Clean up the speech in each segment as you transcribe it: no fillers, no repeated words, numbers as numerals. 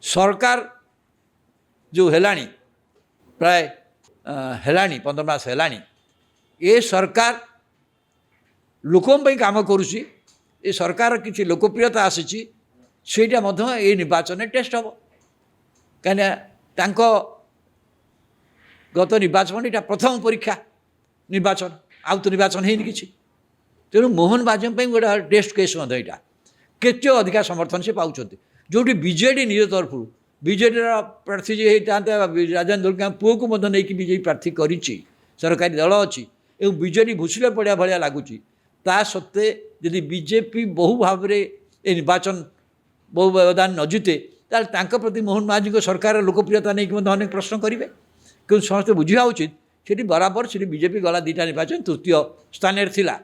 सरकार जो हेलानी प्राय हेलानी 15 मास हेलानी ए सरकार लोकों पे काम करुची ए सरकार किसी लोकप्रियता आसी सेटा ये निर्वाचन टेस्ट हम कहीं गत निर्वाचन यहाँ प्रथम परीक्षा निर्वाचन आउ तो निर्वाचन है कि तेणु मोहन बाजपेयी गोटे टेस्ट केस यहाँ केते अधिका समर्थन से पाँच जो बीजेडी निज तरफ बीजेडी प्रार्थी जी होता राजेन्द्र दुर्गा पुओ को नहीं बीजेपी प्रार्थी कर सरकारी दल अच्छी और बीजेडी भूसिले पड़ा भाया लगुच ता सत्वे यदि बीजेपी बहु भाव में ये निर्वाचन बहु व्यवधान न जीते ताल प्रति मोहन महाजी को सरकार लोकप्रियता नहीं कि अनेक प्रश्न करेंगे क्योंकि समस्त बुझा उचित से बराबर से बीजेपी गला दुटा निर्वाचन तृतीय स्थान थिला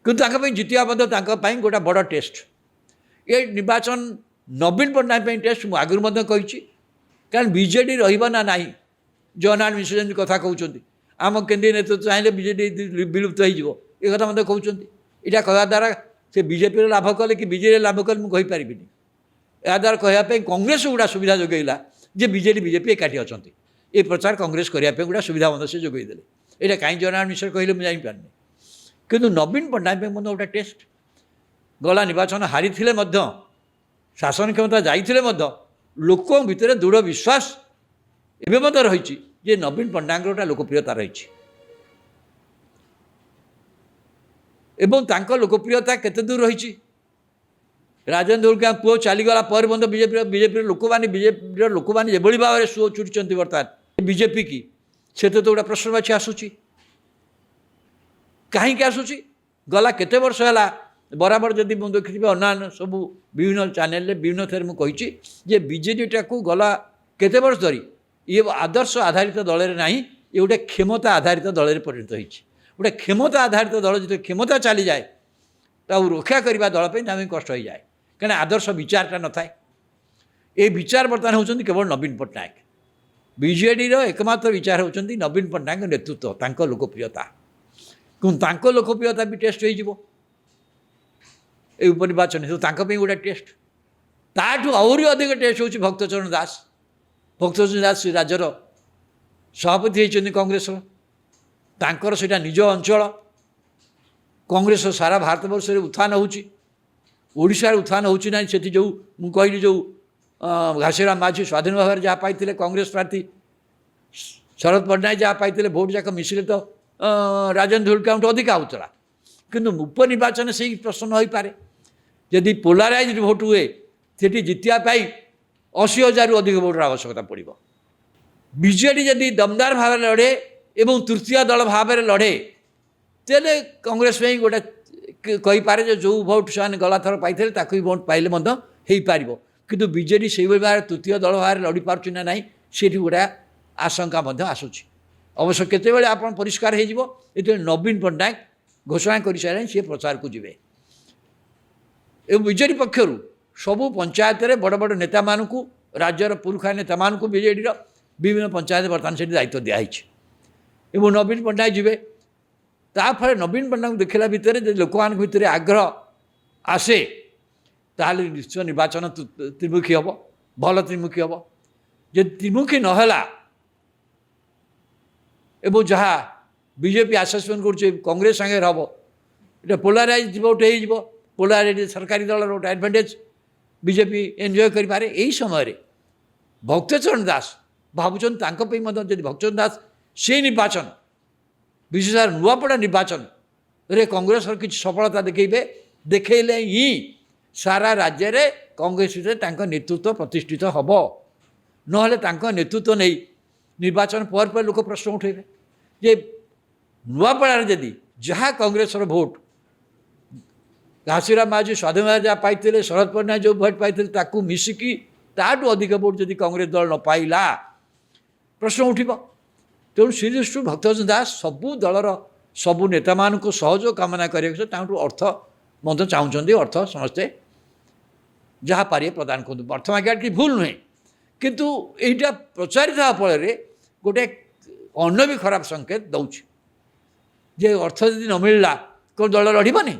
कि जितिया गोटे बड़ टेस्ट ये निर्वाचन नवीन पट्टनायक टेस्ट मुझे आगुरी कही कारण बीजेडी रहा ना जगन्नाथ मिश्र जमी कथा कहते आम केन्द्रीय नेतृत्व चाहिए बीजेडी विलुप्त हो कथा मतलब कहते यहाँ कहवा द्वारा से बीजेपी लाभ कले कि बीजेडी लाभ कले मुझे कहीपरि या द्वारा कहवाई कांग्रेस गुड़ा सुविधा जोगेला जे बीजेपी एकाठी अच्छा ये प्रचार कांग्रेस करने गोटे सुविधा मत से जोगेदे यहाँ कहीं जगन्नाथ मिश्र कहले मुझे जापारे किंतु नवीन पट्टनायक गोटे टेस्ट गला निर्वाचन हारी शासन क्षमता जाइए लोक भितर दृढ़ विश्वास एवं रही जे नवीन पट्टनायक गोटे लोकप्रियता रही लोकप्रियता केते दूर रही राजेन्द्र दुर्गा पुओ चलीगला पर बीजेपी लोक मैंने जो भाव में सुओ चुरी बर्तमान बीजेपी की से तो गोटे प्रश्नवाची आसूची कहीं आसूची गला केते वर्ष है बराबर जदि मुझे देखी अन्य सब विभिन्न चैनल विभिन्न थे मुझे जे बीजेडीटा को गला केते वर्ष धरी ये आदर्श आधारित दल ना ये गोटे क्षमता आधारित दल परिणत होती गोटे क्षमता आधारित दल जो क्षमता चली जाए रक्षा करने दलपाई कष्ट हो जाए कहीं आदर्श विचारटा न था ये विचार बर्तमान होती केवल नवीन पट्टनायक बीजेडी एकमात्र विचार होती नवीन पट्टनायक नेतृत्व लोकप्रियता क्यों लोकप्रियता भी टेस्ट हो उपनिर्वाचन हेतु गोटे टेस्ट ताठू आहरी अधिक टेस्ट हो भक्तचरण दास राज्यर सभापति होती कांग्रेस तांकर सेटा निज अंचल कांग्रेस सारा भारतवर्ष उत्थान होशार उत्थान हो जो मुझे जो घासीराम माझी स्वाधीन भाव जहाँ पाई कांग्रेस प्रार्थी शरद पट्टनायक जहाँ पाई भोट जाक मिसिले तो राजेन्द्र दुर्गा अधिका होता किंतु उपनिर्वाचन से प्रश्न न हो पारे यदि पोलाराइज भोट हुए से जितियापाई 80,000 रु अधिक भोटर आवश्यकता पड़ो बीजेडी जदि दमदार भाव लड़े एवं तृतीय दल भाव में लड़े तेरे कांग्रेस में गोटे कहीपे जो भोट से गला थर पाई भोट पाइले हो पार किंतु बीजेडी से भाव तृतीय दल भाव में लड़ी पार्टी ना ना से गोटे आशंका आसूची अवश्य केतबेले आप परिष्कार हो नवीन पट्टनायक घोषणा कर सारे सी प्रचार को जीवे एवं बीजेडी पक्षर सबू पंचायत रे बड़ बड़ नेता मानू राज्यर पुरुखा नेता मानू बीजेडी विभिन्न पंचायत बर्तमान से दायित्व दिखाई एवं नवीन पट्टनायक जीवे ताफल नवीन पट्टनायक देखला भितर लोक भितर आग्रह आसे ताहले निश्चय निर्वाचन त्रिमुखी हम भल त्रिमुखी हम जे त्रिमुखी नहला एवं जहाँ बीजेपी आसेसमेंट कर कांग्रेस सागे हम ये पोलाराइज भोट हो पोलाराइज सरकारी दल गोटे एडभांटेज बीजेपी एंजॉय करें यही समय भक्तचरण दास भावुन जब भक्तचरण दास से निर्वाचन विशेष नुआपड़ा निर्वाचन रे कांग्रेस किसी सफलता देखले ही सारा राज्य रे कांग्रेस नेतृत्व प्रतिष्ठित हम ना नेतृत्व नहीं निर्वाचन पर लोक प्रश्न उठेबे जे नुआपड़ा जदि जहाँ कांग्रेस भोट घासीराम माझी स्वाधीन जहाँ पाई शरद पट्टनायक जो भोट पाई मिसिकी ताठू अधिक भोट जदि कांग्रेस दल न पाइला प्रश्न उठिब तेणु से दृष्टि भक्तचरण दास सबू दलर सबू नेता मान सहयोग कामना करने अर्थ मत चाहते अर्थ समस्ते जहाँ पारे प्रदान कर अर्थ मांगे कि भूल नुहे किंतु यहीटा प्रचारित हाँ फल गोटे अन्य भी खराब संकेत दौर जे अर्थ यदि न मिलला कौन दल लड़बनी